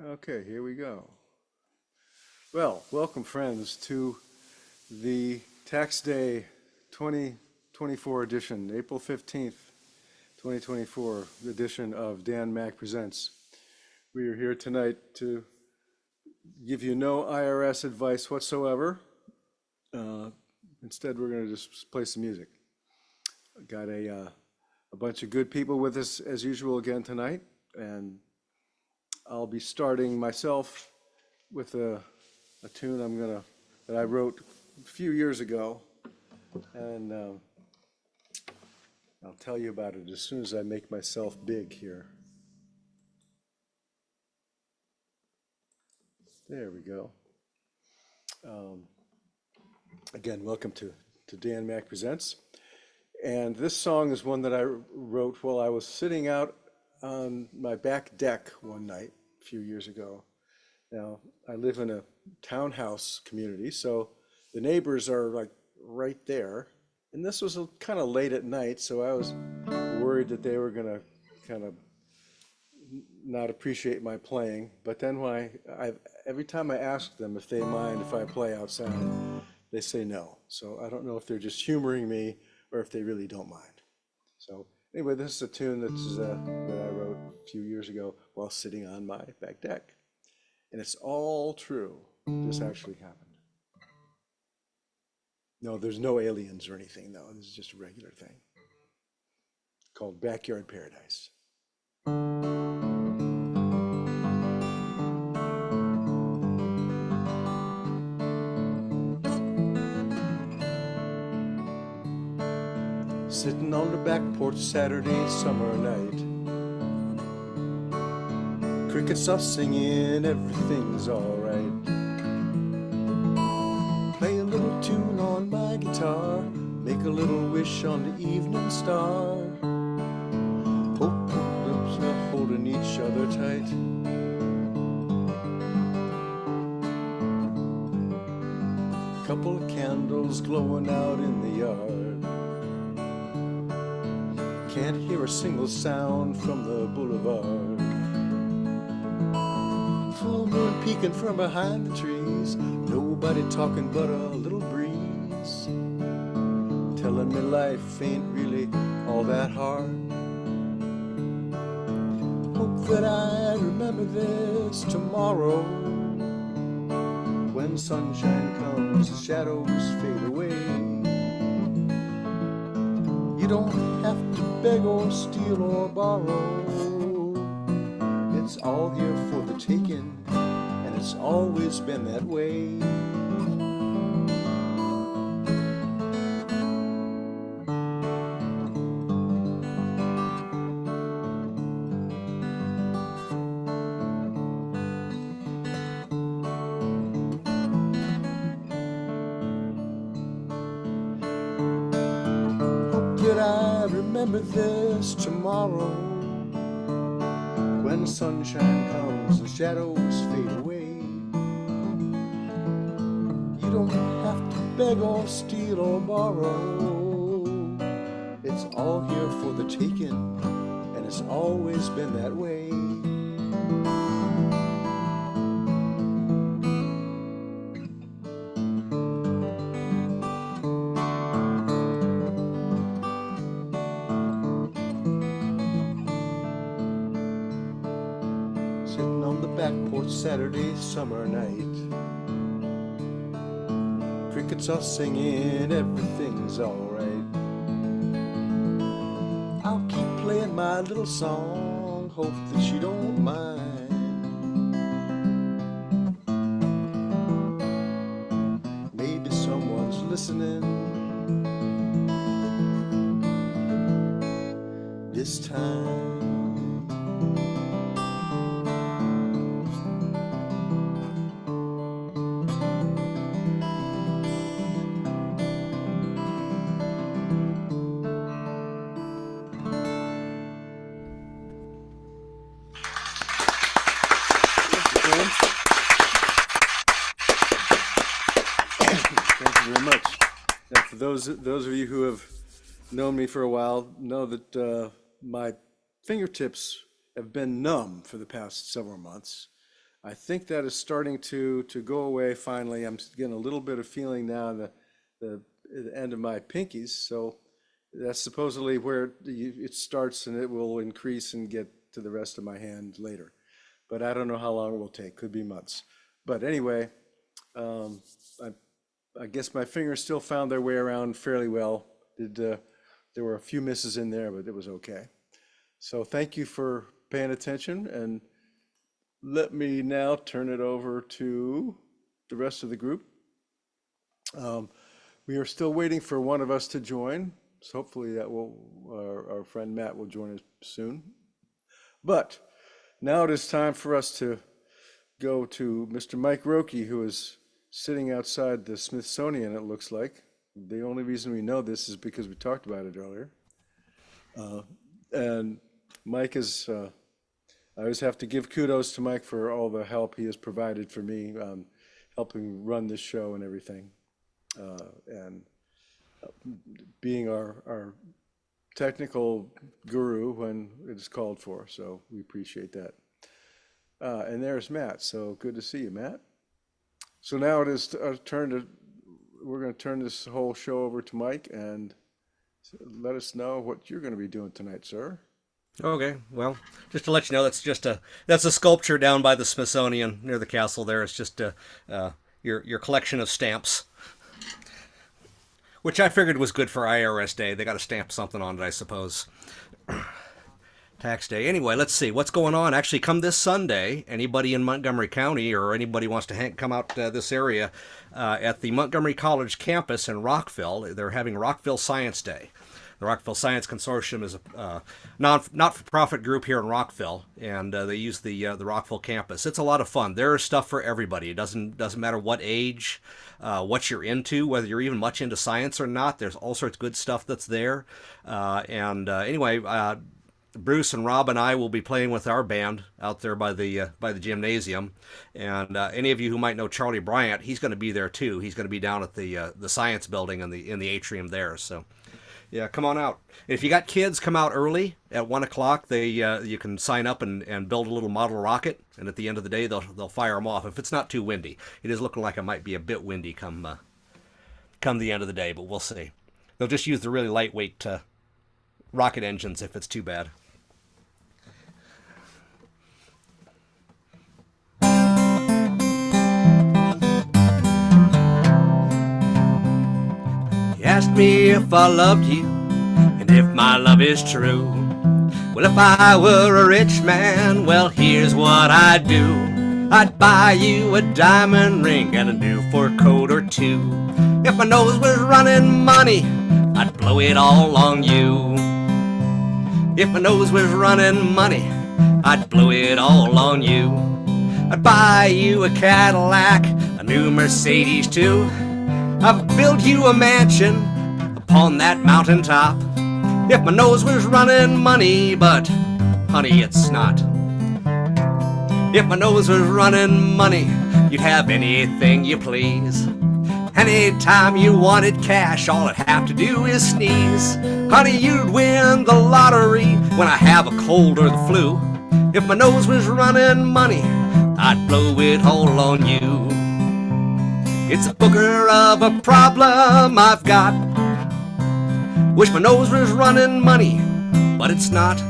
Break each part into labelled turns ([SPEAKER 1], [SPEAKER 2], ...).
[SPEAKER 1] Okay, here we go. Well, welcome friends to the Tax Day 2024 edition, April 15th, 2024 edition of Dan Mack Presents. We are here tonight to give you no IRS advice whatsoever. Instead, we're going to just play some music. Got a bunch of good people with us as usual again tonight, and I'll be starting myself with a tune that I wrote a few years ago, and I'll tell you about it as soon as I make myself big here. There we go. Again, welcome to Dan Mack Presents. And this song is one that I wrote while I was sitting out on my back deck one night a few years ago. Now, I live in a townhouse community, so the neighbors are like right there. And this was kind of late at night, so I was worried that they were going to kind of not appreciate my playing. But then every time I ask them if they mind if I play outside, they say no. So I don't know if they're just humoring me or if they really don't mind. So anyway, this is a tune that I wrote a few years ago while sitting on my back deck. And it's all true. This actually happened. No, there's no aliens or anything, though. This is just a regular thing called Backyard Paradise. Sitting on the back porch Saturday summer night, crickets are singing, everything's alright. Play a little tune on my guitar, make a little wish on the evening star. Hope the lips are holding each other tight. Couple of candles glowing out in the yard. Can't hear a single sound from the boulevard. Full moon peeking from behind the trees. Nobody talking but a little breeze, telling me life ain't really all that hard. Hope that I remember this tomorrow. When sunshine comes, the shadows fade away. You don't have to beg or steal or borrow. It's all here for the taking, and it's always been that way. Did I remember this tomorrow? When sunshine comes, the shadows fade away. You don't have to beg or steal or borrow. It's all here for the taking, and it's always been that way. Back porch Saturday summer night, crickets are singing, everything's alright. I'll keep playing my little song, hope that you don't mind. Maybe someone's listening this time. Thank you very much. And for those of you who have known me for a while know that my fingertips have been numb for the past several months. I think that is starting to go away finally. I'm getting a little bit of feeling now in the end of my pinkies. So that's supposedly where it starts, and it will increase and get to the rest of my hand later. But I don't know how long it will take. Could be months. But anyway, um, I guess my fingers still found their way around fairly well. There were a few misses in there, but it was okay. So thank you for paying attention, and let me now turn it over to the rest of the group. We are still waiting for one of us to join, so hopefully our friend Matt will join us soon. But now it is time for us to go to Mr. Mike Rocke, who is sitting outside the Smithsonian, it looks like. The only reason we know this is because we talked about it earlier. And Mike is, I always have to give kudos to Mike for all the help he has provided for me, helping run this show and everything. And being our technical guru when it is called for, so we appreciate that. And there's Matt, so good to see you, Matt. So now it is our turn to, we're going to turn this whole show over to Mike and let us know what you're going to be doing tonight, sir.
[SPEAKER 2] Okay, well, just to let you know, that's a sculpture down by the Smithsonian near the castle there. It's just your collection of stamps, which I figured was good for IRS Day. They got to stamp something on it, I suppose. Tax day. Anyway, let's see what's going on. Actually, come this Sunday, anybody in Montgomery County or anybody wants to come out this area at the Montgomery College campus in Rockville, they're having Rockville Science Day. The Rockville Science Consortium is a not-for-profit group here in Rockville, and they use the Rockville campus. It's a lot of fun. There is stuff for everybody. It doesn't matter what age, what you're into, whether you're even much into science or not. There's all sorts of good stuff that's there. Anyway, Bruce and Rob and I will be playing with our band out there by the gymnasium. And any of you who might know Charlie Bryant, he's going to be there too. He's going to be down at the science building in the atrium there. So. Yeah, come on out. If you got kids, come out early at 1 o'clock. You can sign up and build a little model rocket, and at the end of the day, they'll fire them off if it's not too windy. It is looking like it might be a bit windy come the end of the day, but we'll see. They'll just use the really lightweight rocket engines if it's too bad. You asked me if I loved you, and if my love is true. Well, if I were a rich man, well, here's what I'd do. I'd buy you a diamond ring and a new fur coat or two. If my nose was running money, I'd blow it all on you. If my nose was running money, I'd blow it all on you. I'd buy you a Cadillac, a new Mercedes too. I've built you a mansion upon that mountaintop. If my nose was running money, but honey, it's not. If my nose was running money, you'd have anything you please. Anytime you wanted cash, all I'd have to do is sneeze. Honey, you'd win the lottery when I have a cold or the flu. If my nose was running money, I'd blow it all on you. It's a booger of a problem I've got. Wish my nose was running money, but it's not.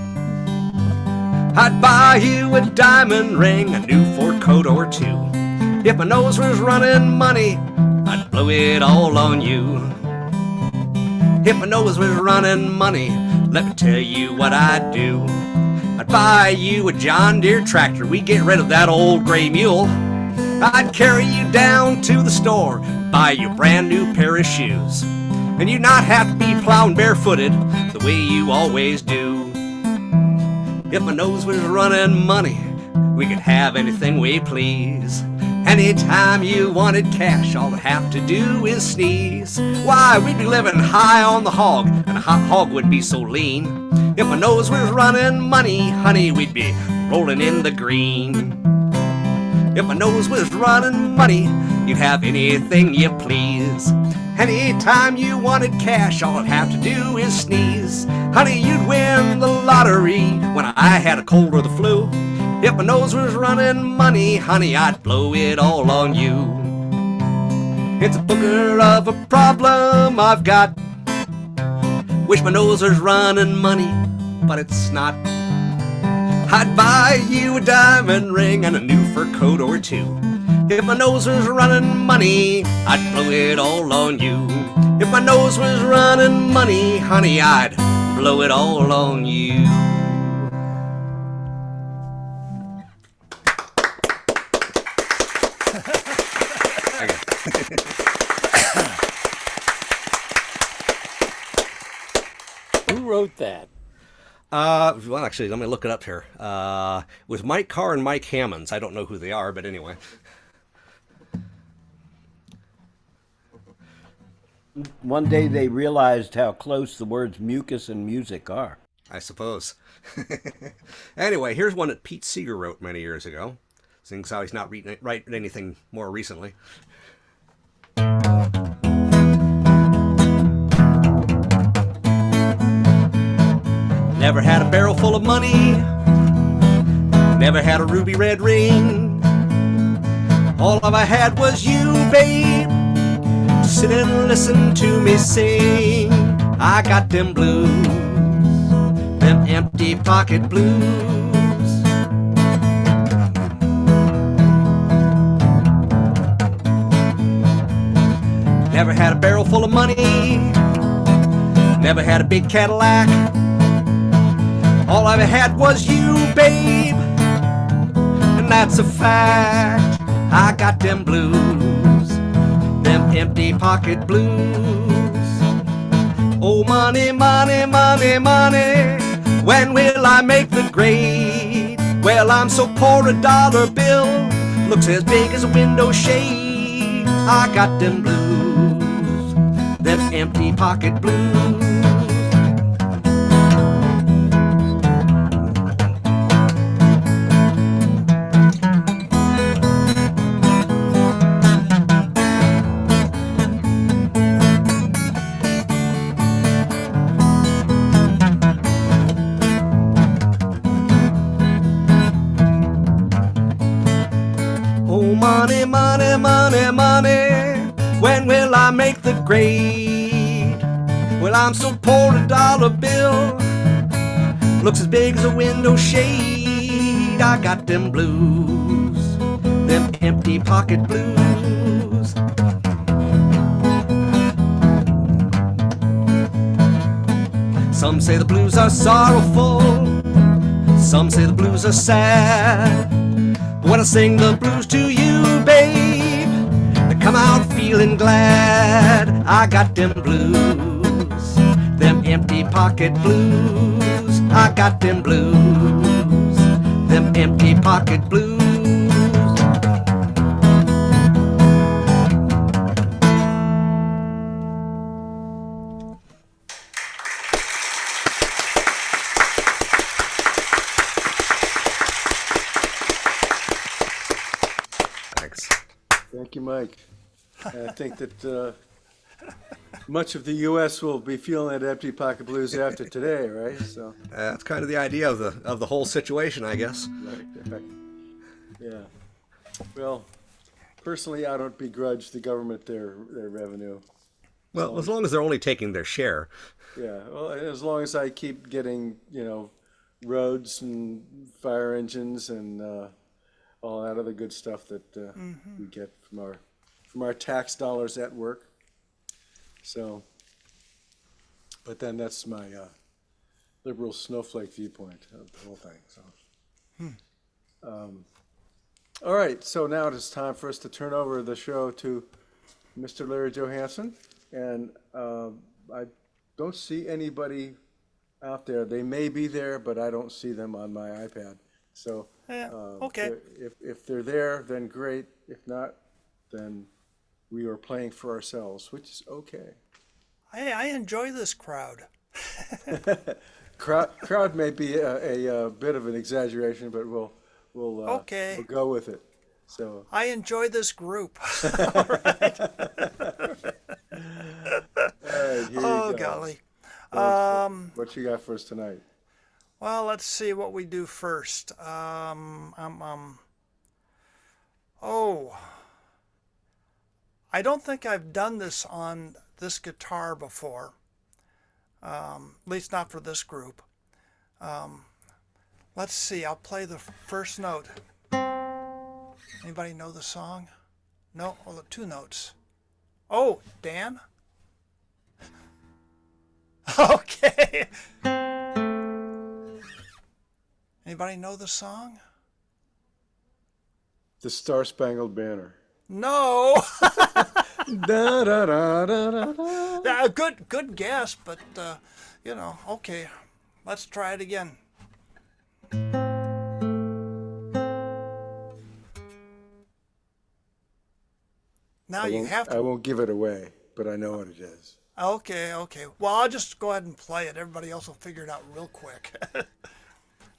[SPEAKER 2] I'd buy you a diamond ring, a new fur coat or two. If my nose was running money, I'd blow it all on you. If my nose was running money, let me tell you what I'd do. I'd buy you a John Deere tractor, we'd get rid of that old gray mule. I'd carry you down to the store, buy you a brand new pair of shoes. And you'd not have to be plowing barefooted the way you always do. If my nose was running money, we could have anything we please. Anytime you wanted cash, all I'd have to do is sneeze. Why, we'd be living high on the hog, and a hot hog would be so lean. If my nose was running money, honey, we'd be rolling in the green. If my nose was running money, you'd have anything you please. Anytime you wanted cash, all I'd have to do is sneeze. Honey, you'd win the lottery when I had a cold or the flu. If my nose was running money, honey, I'd blow it all on you. It's a booger of a problem I've got. Wish my nose was running money, but it's not. I'd buy you a diamond ring and a new fur coat or two. If my nose was running money, I'd blow it all on you. If my nose was running money, honey, I'd blow it all on you.
[SPEAKER 3] Who wrote that?
[SPEAKER 2] Well, actually, let me look it up here. With Mike Carr and Mike Hammonds. I don't know who they are, but anyway.
[SPEAKER 3] One day they realized how close the words mucus and music are.
[SPEAKER 2] I suppose. Anyway, here's one that Pete Seeger wrote many years ago. Seeing how he's not writing anything more recently. Never had a barrel full of money. Never had a ruby red ring. All of I had was you, babe. Sit and listen to me sing. I got them blues, them empty pocket blues. Never had a barrel full of money. Never had a big Cadillac. All I ever had was you, babe, and that's a fact. I got them blues, them empty pocket blues. Oh, money, money, money, money, when will I make the grade? Well, I'm so poor a dollar bill looks as big as a window shade. I got them blues, them empty pocket blues. Money, money, money, money, when will I make the grade? Well, I'm so poor a dollar bill looks as big as a window shade. I got them blues, them empty pocket blues. Some say the blues are sorrowful, some say the blues are sad. But when I sing the blues to you, babe, they come out feeling glad. I got them blues, them empty pocket blues. I got them blues, them empty pocket blues.
[SPEAKER 1] Thank you, Mike. I think that much of the U.S. will be feeling that empty pocket blues after today, right? So
[SPEAKER 2] That's kind of the idea of the whole situation, I guess.
[SPEAKER 1] right. Yeah. Well, personally, I don't begrudge the government their revenue.
[SPEAKER 2] Well, as long as they're only taking their share.
[SPEAKER 1] Yeah. Well, as long as I keep getting, roads and fire engines and all that other good stuff that we get from our tax dollars at work. So, but then that's my liberal snowflake viewpoint of the whole thing. So, all right. So now it is time for us to turn over the show to Mr. Larry Johansen, and I don't see anybody out there. They may be there, but I don't see them on my iPad. So,
[SPEAKER 4] okay.
[SPEAKER 1] If they're there, then great. If not, then we are playing for ourselves, which is okay.
[SPEAKER 4] I enjoy this crowd.
[SPEAKER 1] Crowd may be a bit of an exaggeration, but we'll
[SPEAKER 4] Okay.
[SPEAKER 1] we'll go with it. So
[SPEAKER 4] I enjoy this group. All right.
[SPEAKER 1] all right, here you
[SPEAKER 4] Oh,
[SPEAKER 1] go.
[SPEAKER 4] golly.
[SPEAKER 1] What you got for us tonight?
[SPEAKER 4] Well, let's see what we do first. Oh, I don't think I've done this on this guitar before. At least not for this group. Let's see, I'll play the first note. Anybody know the song? No? Oh, the 2 notes. Oh, Dan? Okay. Anybody know the song?
[SPEAKER 1] The Star Spangled Banner.
[SPEAKER 4] No.
[SPEAKER 1] Da, da, da, da, da, da.
[SPEAKER 4] Yeah, good guess, but you know, okay. Let's try it again. Now you have
[SPEAKER 1] I
[SPEAKER 4] to.
[SPEAKER 1] won't give it away, but I know what it is.
[SPEAKER 4] Okay. Well, I'll just go ahead and play it. Everybody else will figure it out real quick.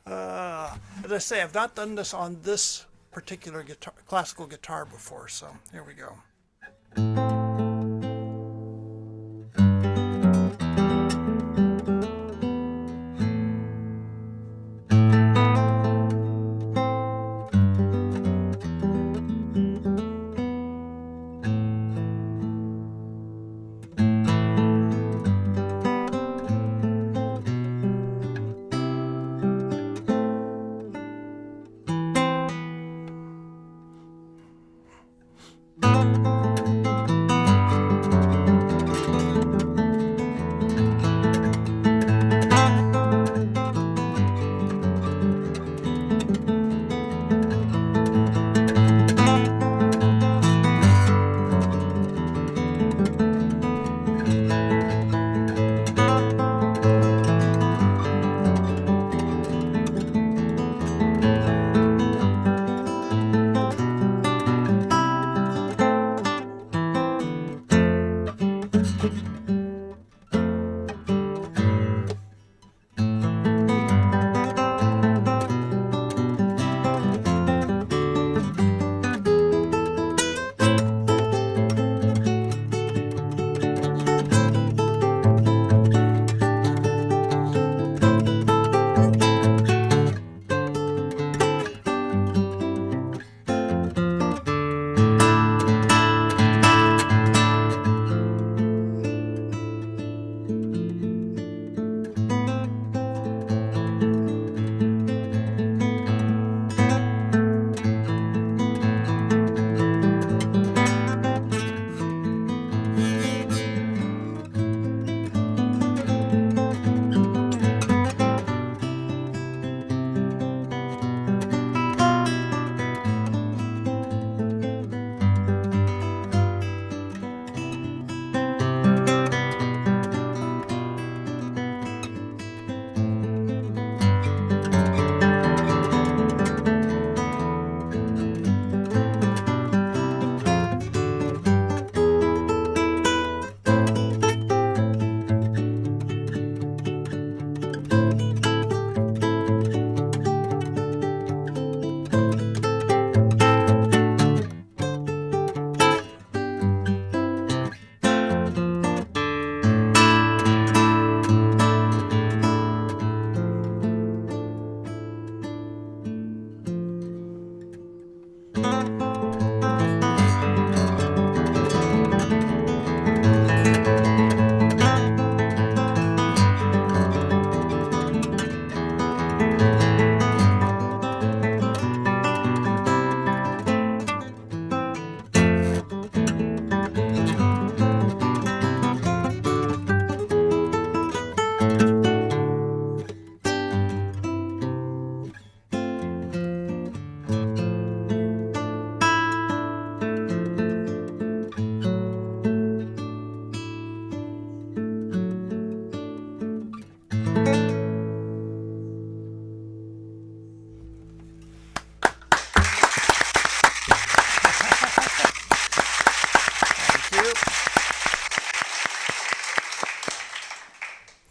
[SPEAKER 4] As I say, I've not done this on this particular guitar, classical guitar before, so here we go.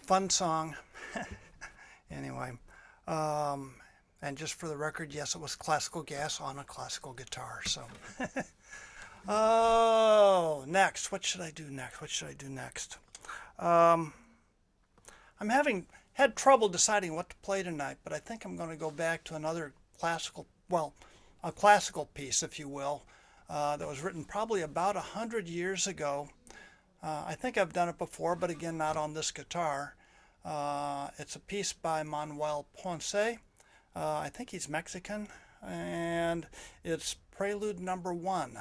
[SPEAKER 4] Fun song. Anyway, and just for the record, yes, it was classical gas on a classical guitar. So, oh, next, what should I do next? I'm having had trouble deciding what to play tonight, but I think I'm going to go back to another classical, well, a classical piece, if you will, that was written probably about 100 years ago. I think I've done it before, but again, not on this guitar. It's a piece by Manuel Ponce. I think he's Mexican, and it's Prelude Number 1.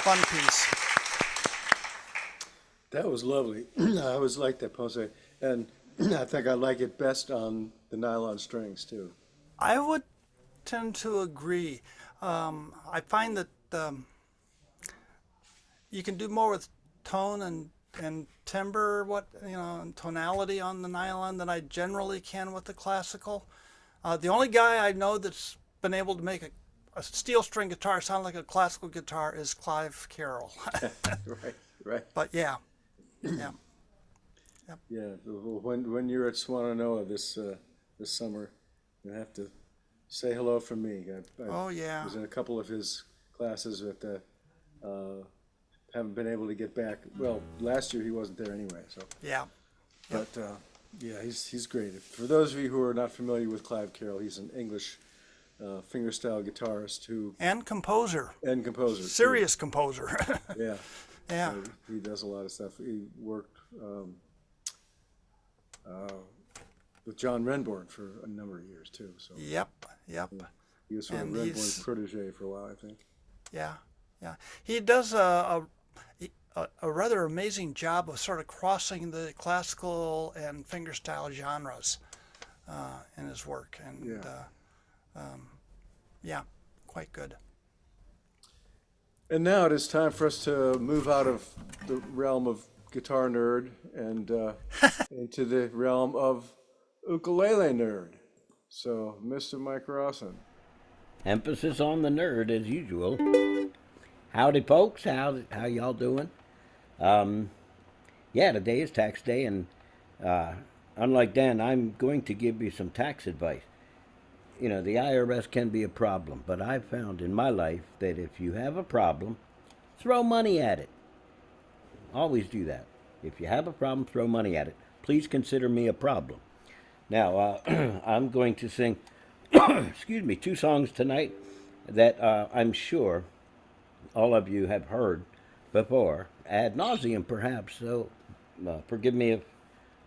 [SPEAKER 4] Fun piece.
[SPEAKER 1] That was lovely. I always liked that Ponce, and I think I like it best on the nylon strings too.
[SPEAKER 4] I would tend to agree. I find that you can do more with tone and timbre, and tonality on the nylon than I generally can with the classical. The only guy I know that's been able to make a steel string guitar sound like a classical guitar is Clive Carroll.
[SPEAKER 1] Right.
[SPEAKER 4] But yeah.
[SPEAKER 1] Yeah. When you're at Swananoa this summer, you have to say hello from me. I was in a couple of his classes, but haven't been able to get back. Well, last year he wasn't there anyway. So
[SPEAKER 4] Yeah.
[SPEAKER 1] but yeah, he's great. For those of you who are not familiar with Clive Carroll, he's an English fingerstyle guitarist
[SPEAKER 4] And composer.
[SPEAKER 1] Composer.
[SPEAKER 4] Serious composer.
[SPEAKER 1] Yeah.
[SPEAKER 4] Yeah.
[SPEAKER 1] So he does a lot of stuff. He worked with John Renbourn for a number of years too. So
[SPEAKER 4] Yep.
[SPEAKER 1] he was sort of
[SPEAKER 4] And
[SPEAKER 1] Renbourn's protege for a while, I think.
[SPEAKER 4] Yeah. He does a rather amazing job of sort of crossing the classical and fingerstyle genres in his work, and quite good.
[SPEAKER 1] And now it is time for us to move out of the realm of guitar nerd and into the realm of ukulele nerd. So, Mr. Mike Rosson.
[SPEAKER 3] Emphasis on the nerd as usual. Howdy, folks. How y'all doing? Today is tax day, and unlike Dan, I'm going to give you some tax advice. You know, the IRS can be a problem, but I've found in my life that if you have a problem, throw money at it. Always do that. If you have a problem, throw money at it. Please consider me a problem. Now, I'm going to sing, two songs tonight that I'm sure all of you have heard before, ad nauseum perhaps, so forgive me if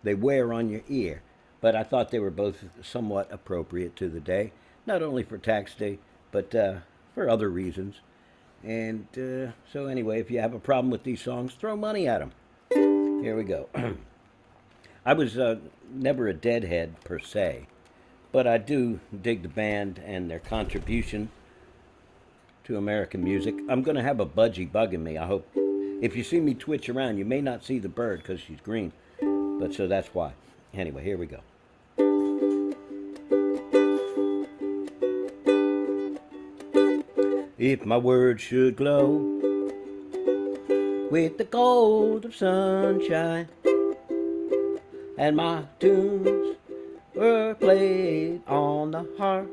[SPEAKER 3] they wear on your ear. But I thought they were both somewhat appropriate to the day, not only for tax day, but for other reasons. And so anyway, if you have a problem with these songs, throw money at them. Here we go. I was never a Deadhead per se, but I do dig the band and their contribution to American music. I'm going to have a budgie bugging me, I hope. If you see me twitch around, you may not see the bird because she's green, but so that's why. Anyway, here we go. If my words should glow with the gold of sunshine, and my tunes were played on the harp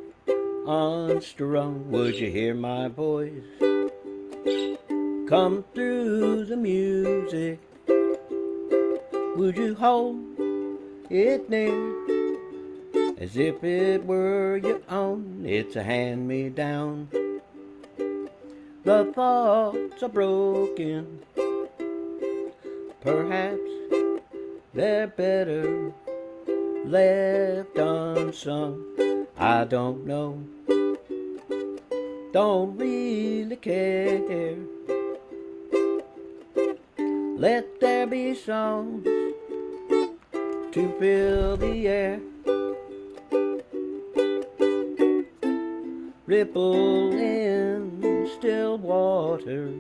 [SPEAKER 3] unstrung, would you hear my voice come through the music? Would you hold it near as if it were your own? It's a hand-me-down. The thoughts are broken, perhaps they're better left unsung. I don't know, don't really care. Let there be songs to fill the air. Ripple in still water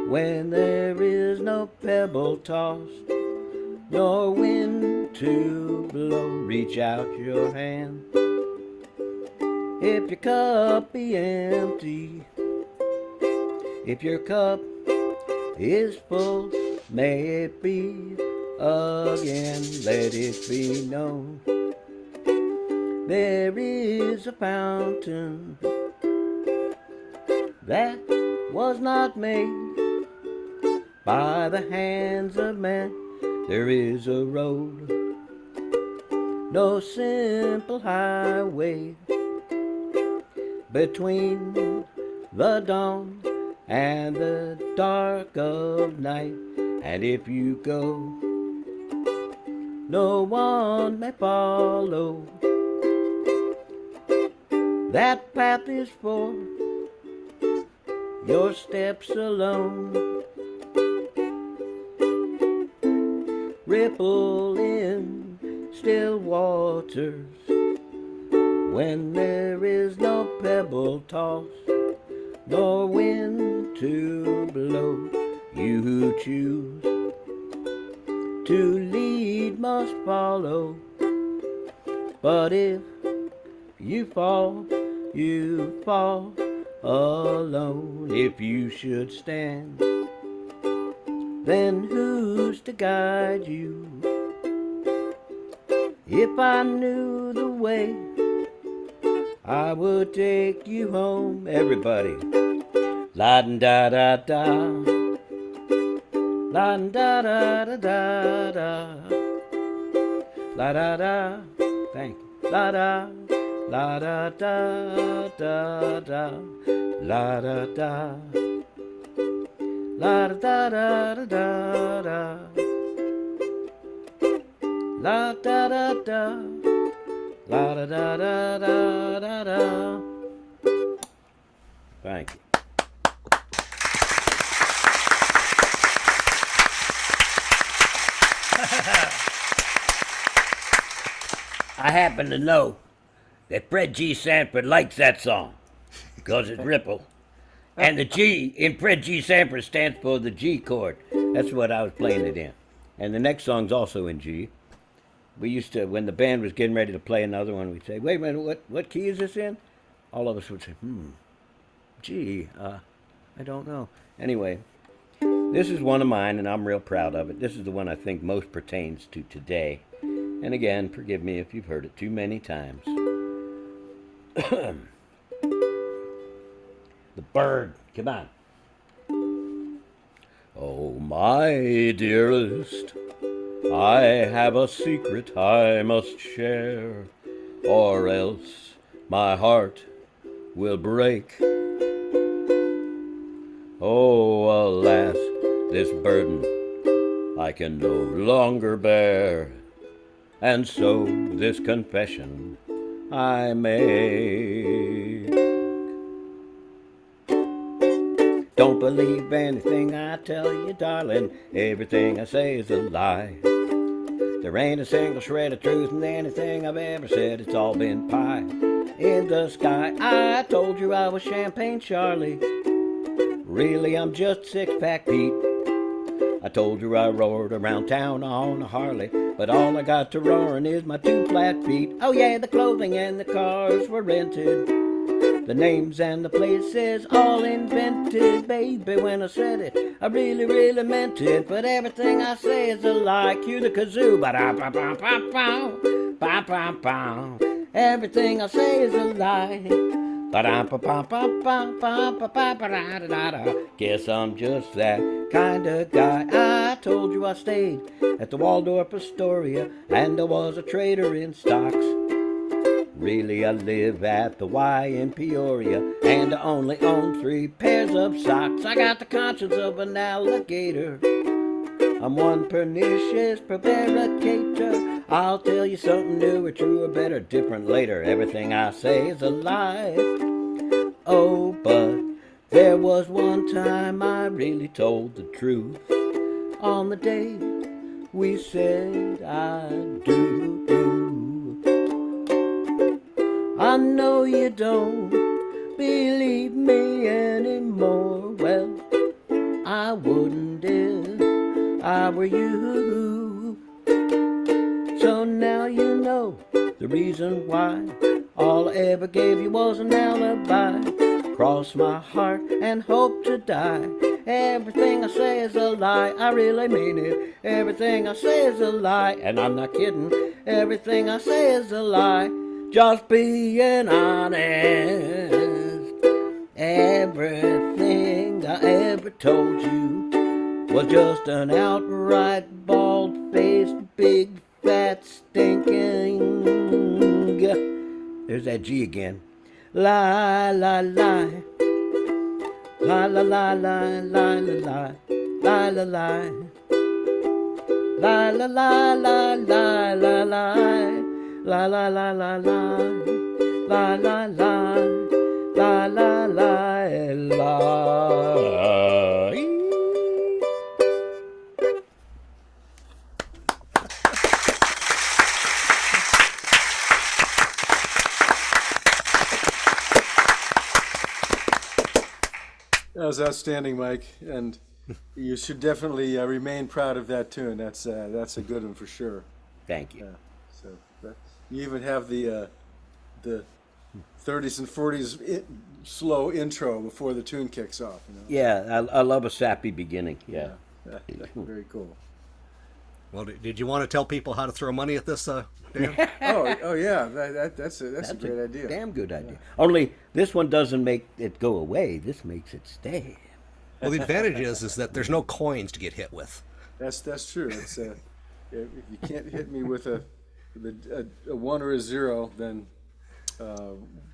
[SPEAKER 3] when there is no pebble tossed, nor wind to blow. Reach out your hand. If your cup be empty, if your cup is full, may it be again. Let it be known there is a fountain that was not made by the hands of man. There is a road, no simple highway, between the dawn and the dark of night. And if you go, no one may follow. That path is for your steps alone. Ripple in still waters when there is no pebble tossed, nor wind to blow. You who choose to lead must follow. But if you fall alone. If you should stand, then who's to guide you? If I knew the way, I would take you home. Everybody. La-da-da-da-da, la-da-da-da-da-da, la-da-da, thank you, la-da, la-da-da-da-da, la-da-da, la-da-da-da-da-da, la-da-da-da, la-da-da-da-da-da. Thank you. I happen to know that Fred G. Sanford likes that song because it's Ripple. And the G in Fred G. Sanford stands for the G chord. That's what I was playing it in. And the next song's also in G. We used to, when the band was getting ready to play another one, we'd say, wait a minute, what key is this in? All of us would say, G, I don't know. Anyway, this is one of mine, and I'm real proud of it. This is the one I think most pertains to today. And again, forgive me if you've heard it too many times. The bird, come on. Oh, my dearest, I have a secret I must share, or else my heart will break. Oh, alas, this burden I can no longer bear, and so this confession I make. Don't believe anything I tell you, darling. Everything I say is a lie. There ain't a single shred of truth in anything I've ever said. It's all been pie in the sky. I told you I was Champagne Charlie. Really, I'm just six-pack Pete. I told you I roared around town on a Harley, but all I got to roaring is my two flat feet. Oh yeah, the clothing and the cars were rented. The names and the places all invented. Baby, when I said it, I really, really meant it. But everything I say is a lie. Cue the kazoo. Ba-da-ba-ba-ba-bow. Ba-ba-bow. Everything I say is a lie. Ba-da-ba-ba-ba-ba-ba-ba-ba-da-da-da. Guess I'm just that kind of guy. I told you I stayed at the Waldorf Astoria, and I was a trader in stocks. Really, I live at the Y in Peoria, and I only own 3 pairs of socks. I got the conscience of an alligator. I'm one pernicious prevaricator. I'll tell you something new or true or better, different later. Everything I say is a lie. Oh, but there was one time I really told the truth. On the day we said I do. I know you don't believe me anymore. Well, I wouldn't if I were you. So now you know the reason why all I ever gave you was an alibi. Cross my heart and hope to die. Everything I say is a lie, I really mean it. Everything I say is a lie, and I'm not kidding. Everything I say is a lie. Just being honest. Everything I ever told you was just an outright bald-faced, big, fat, stinking... There's that G again. Lie, lie, lie. Lie, lie, lie, lie, lie, lie, lie, lie, lie. Lie, lie, lie, lie, lie, lie, lie. La la la la la la la la la la la la.
[SPEAKER 1] That was outstanding, Mike, and you should definitely remain proud of that tune. That's a good one for sure.
[SPEAKER 3] Thank you.
[SPEAKER 1] Yeah. So you even have the 30s and 40s slow intro before the tune kicks off. You know?
[SPEAKER 3] Yeah, I love a sappy beginning. Yeah.
[SPEAKER 1] Very cool.
[SPEAKER 2] Well, did you want to tell people how to throw money at this, Dan?
[SPEAKER 1] Oh yeah, that's a great idea.
[SPEAKER 3] Damn good idea. Only this one doesn't make it go away. This makes it stay.
[SPEAKER 2] Well, the advantage is that there's no coins to get hit with.
[SPEAKER 1] That's true. It's if you can't hit me with a 1 or a 0, then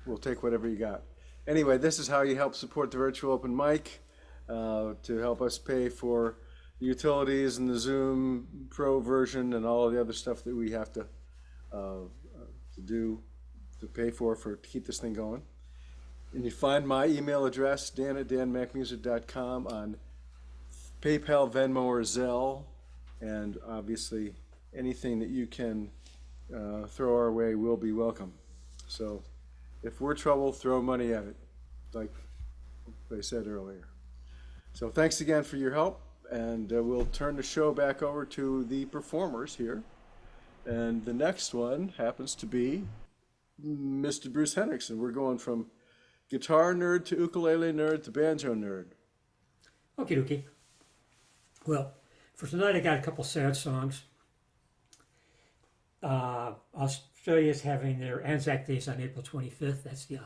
[SPEAKER 1] we'll take whatever you got. Anyway, this is how you help support the virtual open mic to help us pay for the utilities and the Zoom Pro version and all of the other stuff that we have to do to pay for to keep this thing going. And you find my email address, dan@danmackmusic.com, on PayPal, Venmo, or Zelle, and obviously anything that you can throw our way will be welcome. So if we're trouble, throw money at it, like they said earlier. So thanks again for your help, and we'll turn the show back over to the performers here. And the next one happens to be Mr. Bruce Hendrickson. We're going from guitar nerd to ukulele nerd to banjo nerd.
[SPEAKER 5] Okie dokie. Well, for tonight I got a couple sad songs. Australia's having their Anzac Days on April 25th. That's the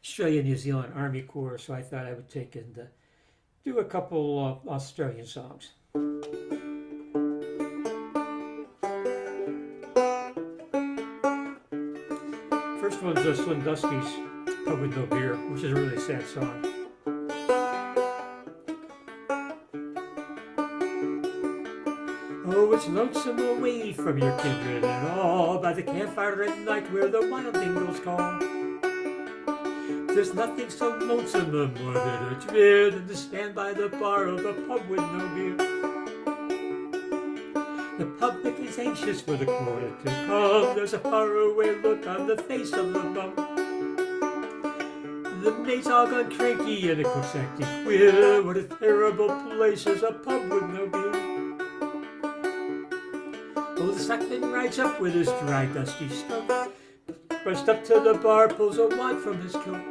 [SPEAKER 5] Australia-New Zealand Army Corps, so I thought I would take and do a couple Australian songs. First one's Slim Dusty's Pub with No Beer, which is a really sad song. Oh, it's lonesome away from your kindred and all, by the campfire at night where the wild dingoes call. there's nothing so lonesome or morbid or drear than to stand by the bar of a pub with no beer. The public is anxious for the quarter to come. There's a faraway look on the face of the bum. The maid's all gone cranky and the cook's acting queer. What a terrible place is a pub with no beer. Oh, the stockman rides up with his dry, dusty stroke, rushed up to the bar, pulls a wad from his coat.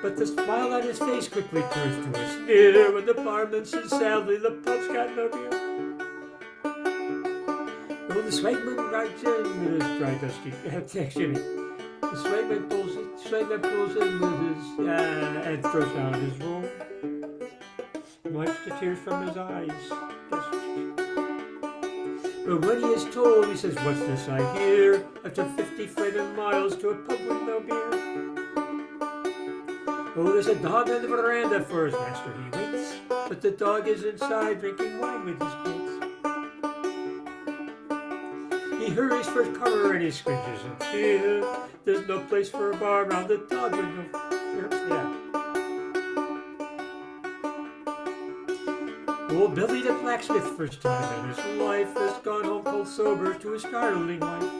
[SPEAKER 5] But the smile on his face quickly turns to a sneer when the barman says sadly, the pub's got no beer. Oh, the swagman rides in with his dry, dusty, excuse me. The swagman pulls in with his, and throws down his roll. Wipes the tears from his eyes. But when he is told, he says, what's this I hear? After 50 freighted miles to a pub with no beer. Oh, there's a dog on the veranda for his master he waits, but the dog is inside drinking wine with his mates. He hurries for his cover and he screeches in fear. There's no place for a bar around the dog with no fear. Yeah. Old Billy the blacksmith, first time in his life, has gone home cold sober to his startling wife.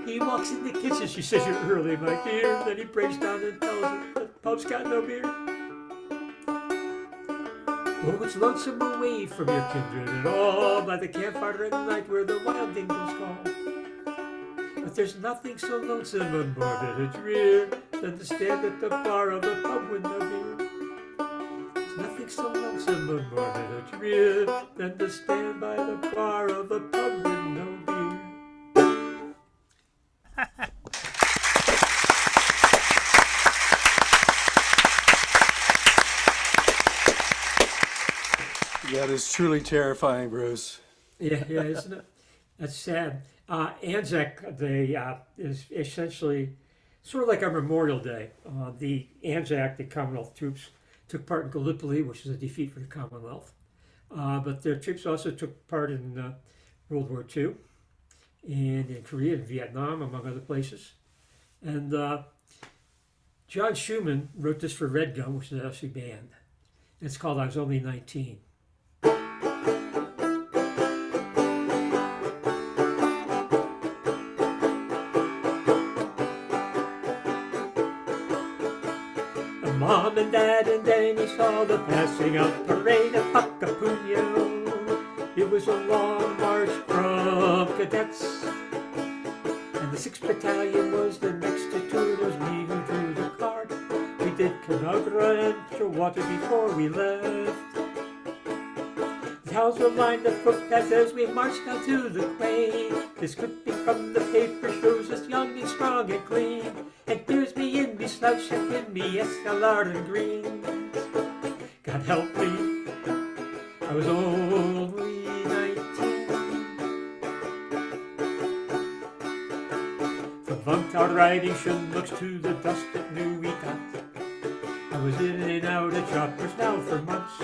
[SPEAKER 5] He walks in the kitchen, she says, you're early, my dear. Then he breaks down and tells her the pub's got no beer. Oh, it's lonesome away from your kindred and all, by the campfire at night where the wild dingoes call. But there's nothing so lonesome and morbid and drear than to stand at the bar of a pub with no beer. Nothing so lonesome and morbid or drear than to stand by the bar of a pub with no beer.
[SPEAKER 1] That is truly terrifying, Bruce.
[SPEAKER 5] Yeah, isn't it? That's sad. Anzac Day is essentially sort of like our Memorial Day. The Anzac, the Commonwealth troops, took part in Gallipoli, which is a defeat for the Commonwealth. But their troops also took part in World War II, and in Korea and Vietnam, among other places. And John Schumann wrote this for Red Gum, which is an LC band. It's called I Was Only 19. Mom and Dad and Danny saw the passing out parade of Pacapugno. It was a long march from cadets, and the 6th Battalion was the next to two. It was me who drew the card. We did Canagra and Chilwater before we left. The towns were lined of footpaths as we marched down to the quay. This clipping from the paper shows us young and strong and clean. And here's me in me slouch and in me escalade and green. God help me, I was only 19. From Vunktown riding looks to the dust that knew we got. I was in and out of choppers now for months.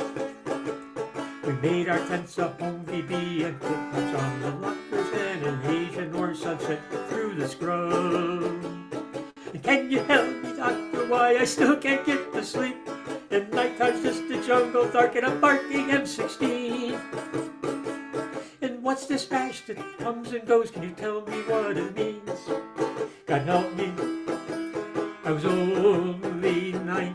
[SPEAKER 5] We made our tents a home VB and put much on the lockers and an Asian orange sunset through the scrub. Can you help me, doctor, why I still can't get to sleep? And nighttime's just a jungle dark and a barking M16. And what's this rash that comes and goes? Can you tell me what it means? God help me, I was only 19.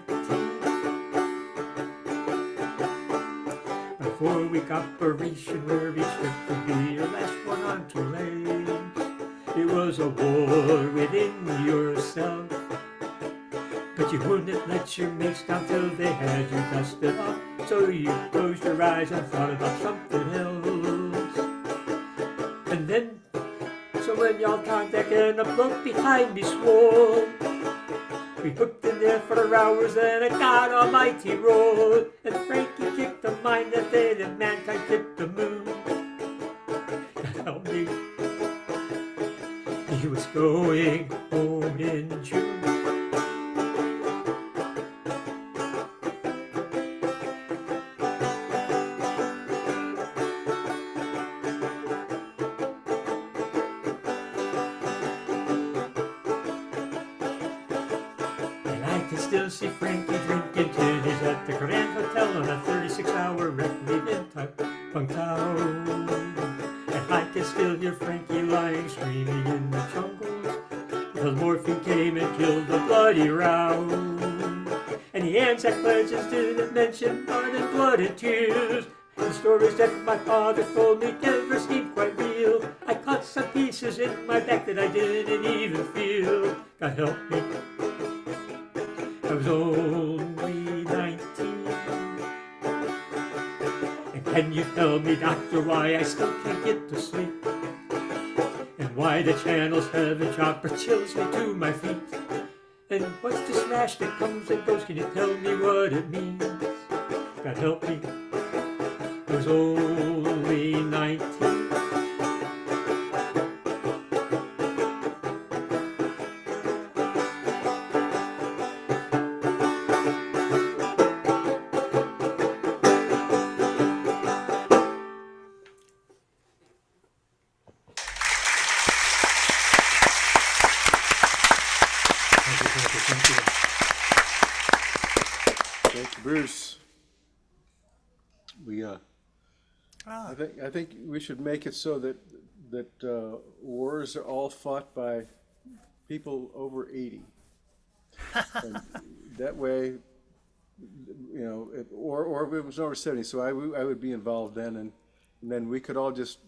[SPEAKER 5] Before week operation where each trip would be your last one on 2 lanes. It was a war within yourself, but you wouldn't let your mates down till they had you dusted off. So you closed your eyes and thought about something else. And then, so when y'all contacted, a bloke behind me swore. We hooked in there for hours and a God Almighty roared. And Frankie kicked the mind that day that mankind tipped the moon. God help me. He was going home in June. still see Frankie drinking till he's at the Grand Hotel on a 36-hour wreck leaving Pungtown. And I can still hear Frankie lying screaming in the jungle because morphine came and killed the bloody row. And the Anzac legends didn't mention more than blood and tears. The stories that my father told me never seemed quite real. I caught some pieces in my back that I didn't even feel. God help me, I was only 19. And can you tell me, doctor, why I still can't get to sleep? And why the channels having chopper chills me to my feet? And what's the smash that comes and goes? Can you tell me what it means? God help me, I was only 19.
[SPEAKER 1] Thank you, Bruce. I think we should make it so that wars are all fought by people over 80. And that way, or if it was over 70, so I would be involved then, and then we could all just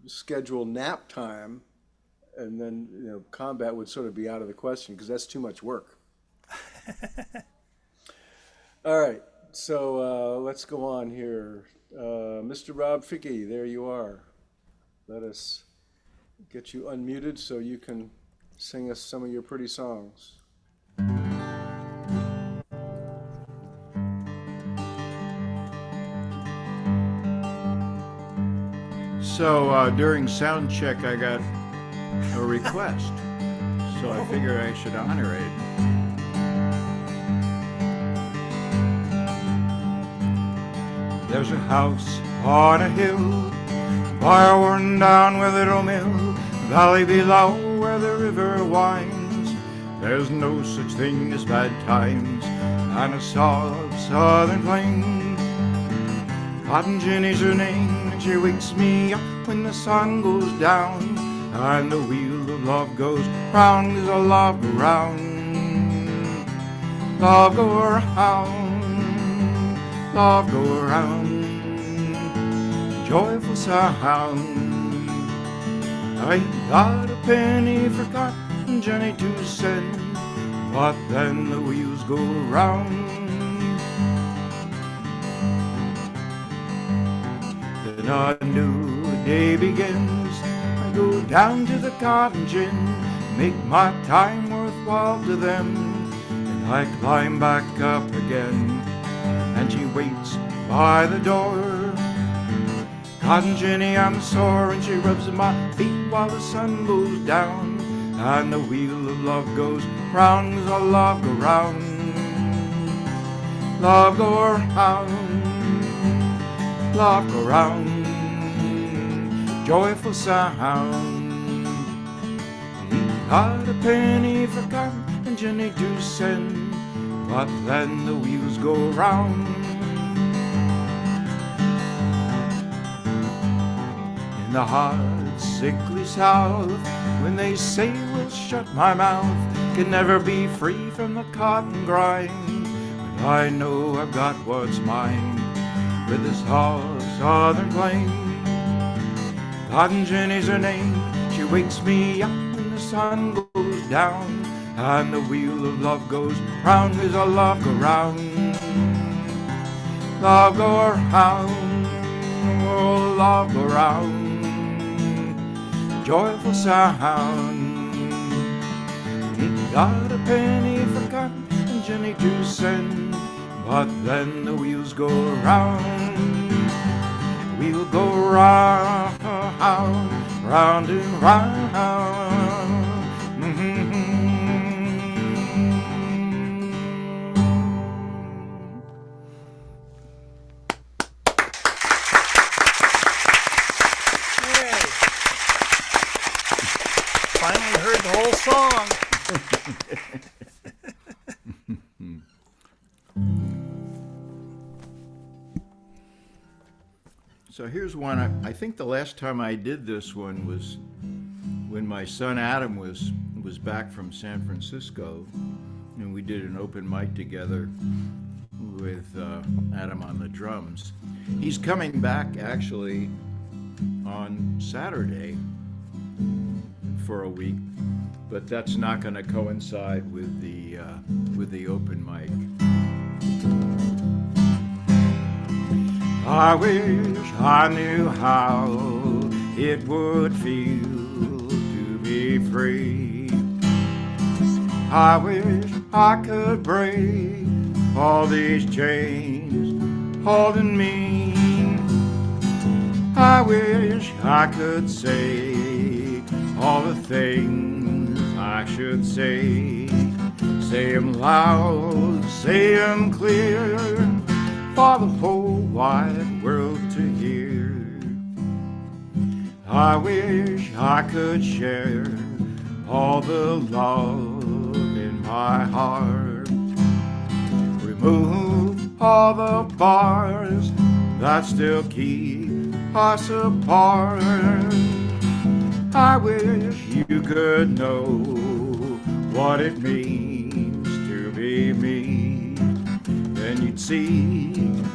[SPEAKER 1] schedule nap time, and then combat would sort of be out of the question because that's too much work. All right, so let's go on here. Mr. Rob Ficke, there you are. Let us get you unmuted so you can sing us some of your pretty songs.
[SPEAKER 6] So during sound check, I got a request, so I figured I should honor it. There's a house on a hill, bar worn down with a little mill, valley below where the river winds. There's no such thing as bad times on a soft southern plain. Cotton Jenny's her name, and she wakes me up when the sun goes down, and the wheel of love goes round as I love go round. Love go round, love go round, joyful sound. I ain't got a penny for Cotton Jenny to send, but then the wheels go round. Then a new day begins. I go down to the cotton gin, make my time worthwhile to them, and I climb back up again, and she waits by the door. Cotton Jenny, I'm sore, and she rubs my feet while the sun goes down, and the wheel of love goes round as our love go round. Love go round, love go round, joyful sound. Ain't got a penny for Cotton Jenny to send, but then the wheels go round. In the hard, sickly south, when they say we'll shut my mouth, can never be free from the cotton grind. But I know I've got what's mine with this hard southern plain. Cotton Jenny's her name, she wakes me up when the sun goes down, and the wheel of love goes round as our love go round. Love go round, oh, love go round, joyful sound. Ain't got a penny for Cotton Jenny to send, but then the wheels go round. We'll go round, round and round.
[SPEAKER 4] Yay. Finally heard the whole song.
[SPEAKER 6] So here's one. I think the last time I did this one was when my son Adam was back from San Francisco, and we did an open mic together with Adam on the drums. He's coming back actually on Saturday for a week, but that's not going to coincide with the open mic. I wish I knew how it would feel to be free. I wish I could break all these chains holding me. I wish I could say all the things I should say. Say 'em loud, say 'em clear, for the whole wide world to hear. I wish I could share all the love in my heart. Remove all the bars that still keep us apart. I wish you could know what it means to be me. Then you'd see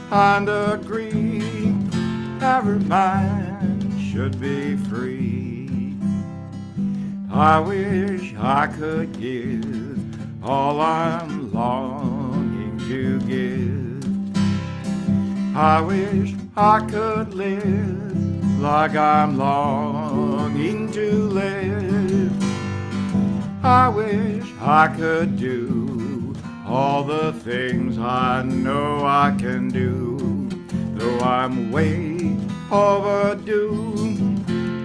[SPEAKER 6] and agree every man should be free. I wish I could give all I'm longing to give. I wish I could live like I'm longing to live. I wish I could do all the things I know I can do. Though I'm way overdue,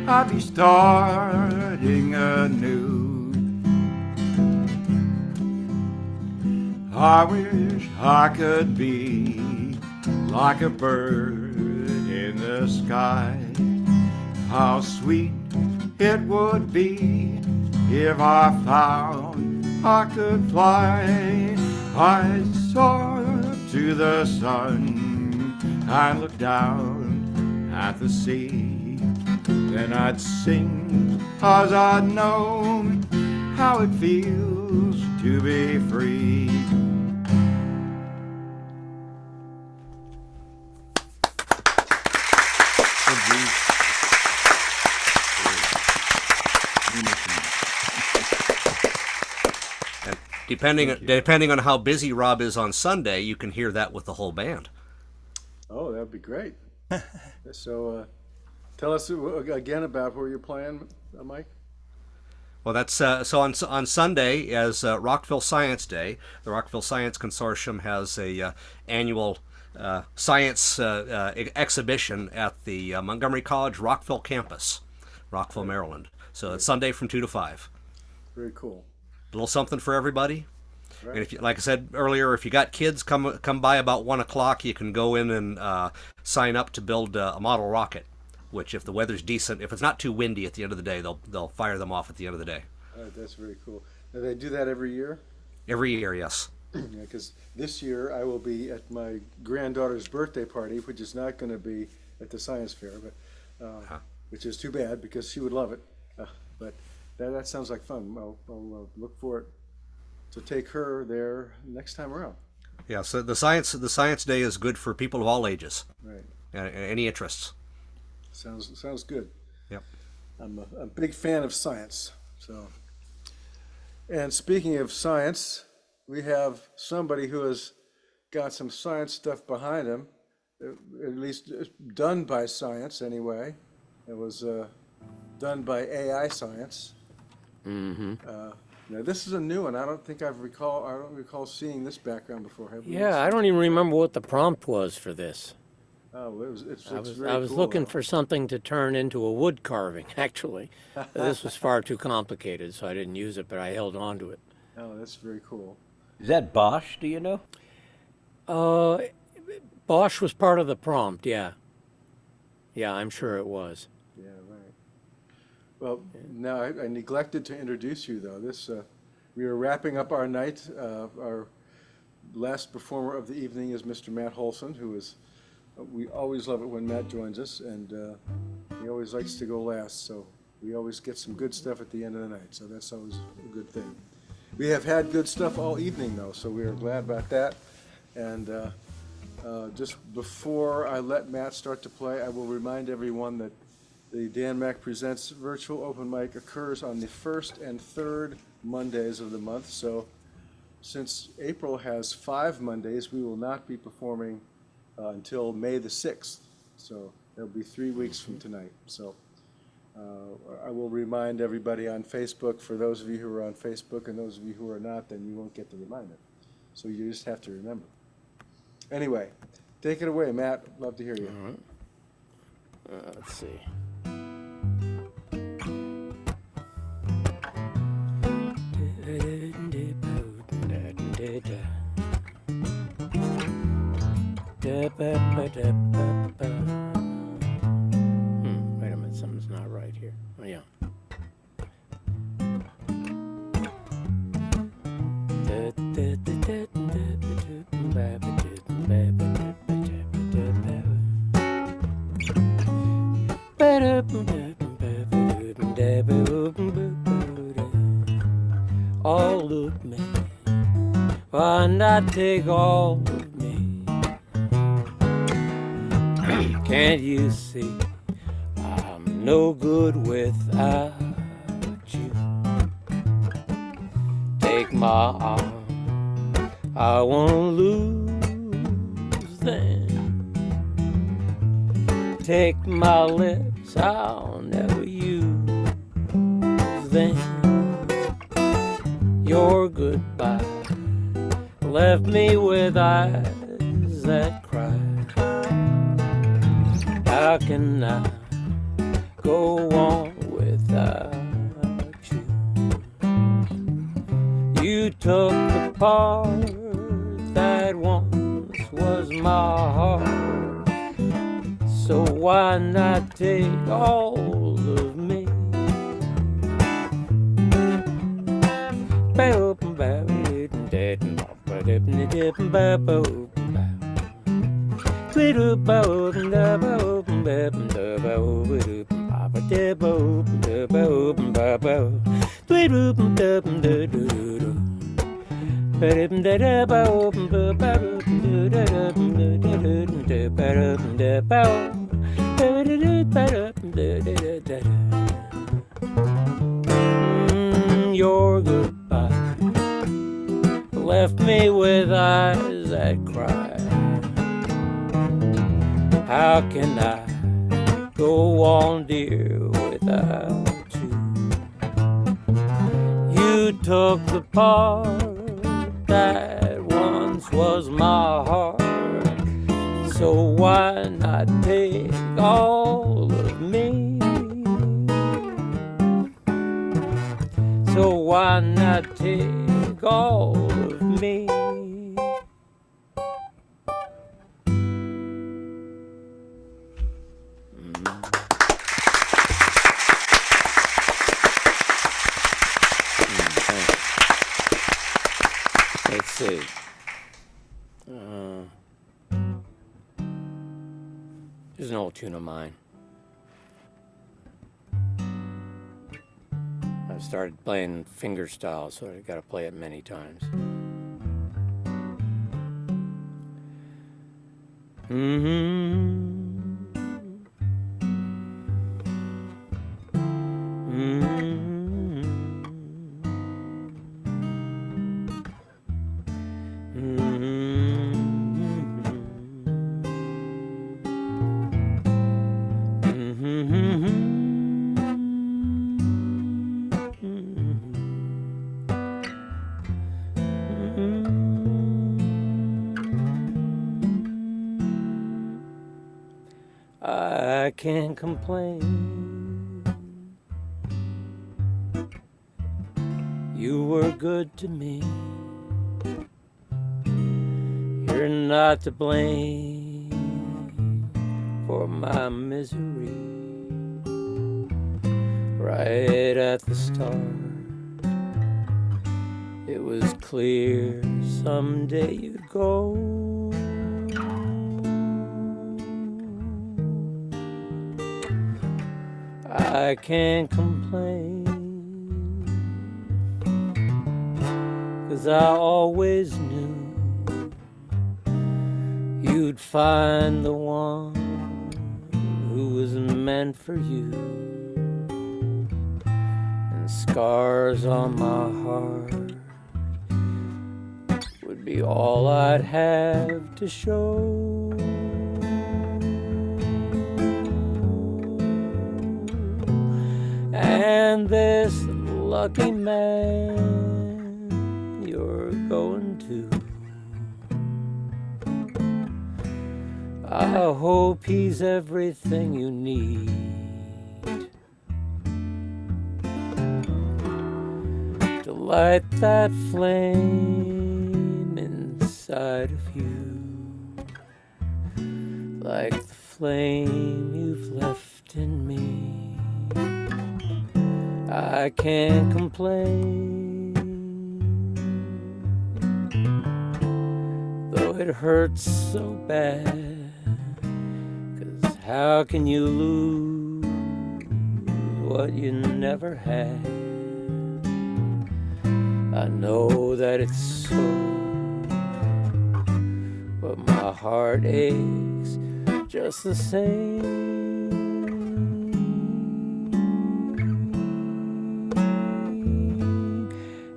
[SPEAKER 6] I'd be starting anew. I wish I could be like a bird in the sky. How sweet it would be if I found I could fly. I'd soar to the sun and look down at the sea. Then I'd sing 'cause I'd know how it feels to be free.
[SPEAKER 2] Depending on how busy Rob is on Sunday, you can hear that with the whole band.
[SPEAKER 1] Oh, that'd be great. So, tell us again about where you're playing, Mike.
[SPEAKER 2] Well, that's so on Sunday as Rockville Science Day. The Rockville Science Consortium has a annual science exhibition at the Montgomery College Rockville campus, Rockville, Maryland. So it's Sunday from 2 to 5.
[SPEAKER 1] Very cool.
[SPEAKER 2] A little something for everybody.
[SPEAKER 1] Right.
[SPEAKER 2] And if you, like I said earlier, if you got kids, come by about 1 o'clock. You can go in and sign up to build a model rocket. Which, if the weather's decent, if it's not too windy at the end of the day, they'll fire them off at the end of the day.
[SPEAKER 1] That's very cool. Now, they do that every year?
[SPEAKER 2] Every year, yes.
[SPEAKER 1] Yeah, because this year I will be at my granddaughter's birthday party, which is not going to be at the science fair, but which is too bad because she would love it. But that sounds like fun. I'll look forward to take her there next time around.
[SPEAKER 2] Yeah. So the science day is good for people of all ages.
[SPEAKER 1] Right.
[SPEAKER 2] Any interests.
[SPEAKER 1] Sounds good.
[SPEAKER 2] Yep.
[SPEAKER 1] I'm a big fan of science. So, and speaking of science, we have somebody who has got some science stuff behind him, at least done by science anyway. It was done by AI science. Mm-hmm. Now this is a new one. I don't recall seeing this background before. Have we?
[SPEAKER 7] Yeah, I don't even remember what the prompt was for this.
[SPEAKER 1] Oh, it's
[SPEAKER 7] I was
[SPEAKER 1] very cool,
[SPEAKER 7] looking
[SPEAKER 1] though.
[SPEAKER 7] for something to turn into a wood carving, actually. This was far too complicated, so I didn't use it, but I held on to it.
[SPEAKER 1] Oh, that's very cool.
[SPEAKER 3] Is that Bosch, do you know?
[SPEAKER 7] Bosch was part of the prompt, yeah. Yeah, I'm sure it was.
[SPEAKER 1] Yeah, right. Well, now I neglected to introduce you, though. We are wrapping up our night. Our last performer of the evening is Mr. Matt Holsen, who is We always love it when Matt joins us, and he always likes to go last, so we always get some good stuff at the end of the night, so that's always a good thing. We have had good stuff all evening, though, so we are glad about that. And just before I let Matt start to play, I will remind everyone that the Dan Mack Presents virtual open mic occurs on the first and third Mondays of the month. So since April has 5 Mondays, we will not be performing until May the 6th. So it'll be 3 weeks from tonight. So I will remind everybody on Facebook. For those of you who are on Facebook and those of you who are not, then you won't get the reminder. So you just have to remember. Anyway, take it away, Matt. Love to hear you.
[SPEAKER 7] All right. Let's see. Wait a minute, something's not right here. Oh, yeah. All of me, why not take all of me? Can't you see I'm no good without you? Take my arm, I won't lose them. Take my lips, I'll never use them. Your goodbye left me with eyes that cry. How can I go on without you? You took the part that once was my heart, so why not take all of me? Your goodbye left me with eyes that cry. How can I go on, dear, without you? You took the part that once was my heart, so why not take all of me? So why not take all of me? Let's see. There's an old tune of mine. I've started playing finger style, so I got to play it many times. I can't complain. You were good to me. You're not to blame for my misery. Right at the start, it was clear someday you'd go. I can't complain, 'cause I always knew you'd find the one who was meant for you. And scars on my heart would be all I'd have to show. And this lucky man you're going to, I hope he's everything you need to light that flame inside of you, like the flame you've left in me. I can't complain, though it hurts so bad, 'cause how can you lose what you never had? I know that it's so, but my heart aches just the same.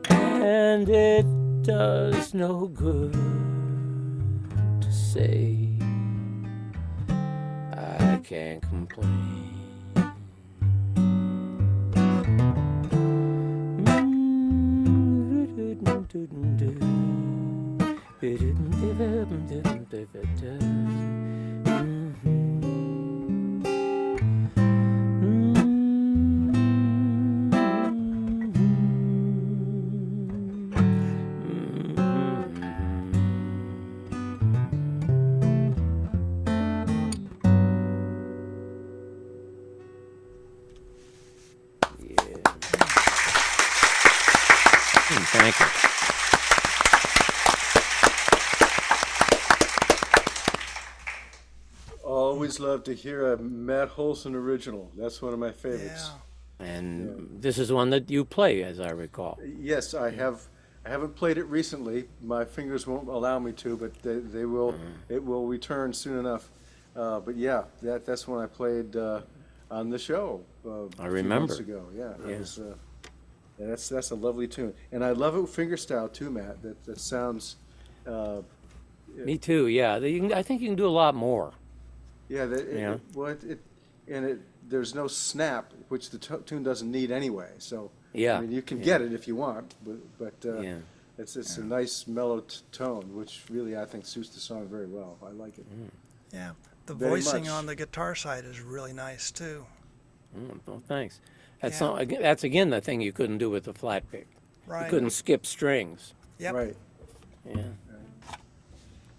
[SPEAKER 7] And it does no good to say I can't complain. Thank you.
[SPEAKER 1] Always love to hear a Matt Holsen original. That's one of my favorites.
[SPEAKER 4] Yeah.
[SPEAKER 7] And this is one that you play, as I recall.
[SPEAKER 1] Yes, I have. I haven't played it recently. My fingers won't allow me to, but they will. It will return soon enough. But yeah, that's one I played on the show.
[SPEAKER 7] I
[SPEAKER 1] A
[SPEAKER 7] remember.
[SPEAKER 1] few months ago. Yeah, that
[SPEAKER 7] Yeah.
[SPEAKER 1] was. Yeah, that's a lovely tune, and I love it fingerstyle too, Matt. That sounds.
[SPEAKER 7] Me too, yeah. I think you can do a lot more.
[SPEAKER 1] Yeah,
[SPEAKER 7] Yeah.
[SPEAKER 1] There's no snap, which the tune doesn't need anyway. So
[SPEAKER 7] Yeah,
[SPEAKER 1] I mean, you can
[SPEAKER 7] yeah.
[SPEAKER 1] get it if you want, but
[SPEAKER 7] Yeah.
[SPEAKER 1] it's a nice mellow tone, which really I think suits the song very well. I like it.
[SPEAKER 4] Yeah. The
[SPEAKER 1] Very
[SPEAKER 4] voicing
[SPEAKER 1] much.
[SPEAKER 4] on the guitar side is really nice too.
[SPEAKER 7] Well, thanks. That's
[SPEAKER 4] Yeah.
[SPEAKER 7] that's again the thing you couldn't do with the flat pick.
[SPEAKER 4] Right.
[SPEAKER 7] You couldn't skip strings.
[SPEAKER 4] Yep.
[SPEAKER 1] Right.
[SPEAKER 7] Yeah.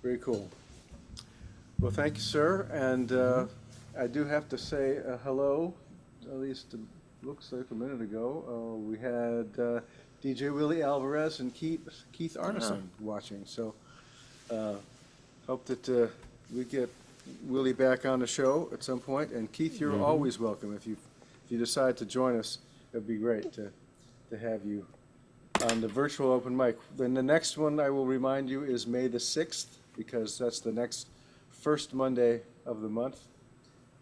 [SPEAKER 1] Very cool. Well, thank you, sir. And I do have to say hello, at least it looks like a minute ago. We had DJ Willie Alvarez and Keith Arneson watching. So hope that we get Willie back on the show at some point. And Keith, you're always welcome. If you decide to join us, it'd be great to have you on the virtual open mic. Then the next one, I will remind you, is May the 6th, because that's the next first Monday of the month.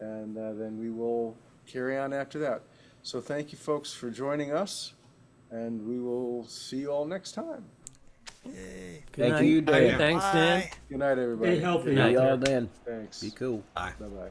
[SPEAKER 1] And then we will carry on after that. So thank you, folks, for joining us, and we will see you all next time.
[SPEAKER 4] Yay.
[SPEAKER 7] Good
[SPEAKER 3] Thank
[SPEAKER 7] night.
[SPEAKER 3] you, Dan.
[SPEAKER 7] Thanks, Dan.
[SPEAKER 4] Bye.
[SPEAKER 1] Good night, everybody.
[SPEAKER 5] Stay healthy
[SPEAKER 7] Good
[SPEAKER 5] out
[SPEAKER 7] night.
[SPEAKER 3] See
[SPEAKER 5] there.
[SPEAKER 3] y'all then.
[SPEAKER 1] Thanks.
[SPEAKER 3] Be cool.
[SPEAKER 1] Bye-bye.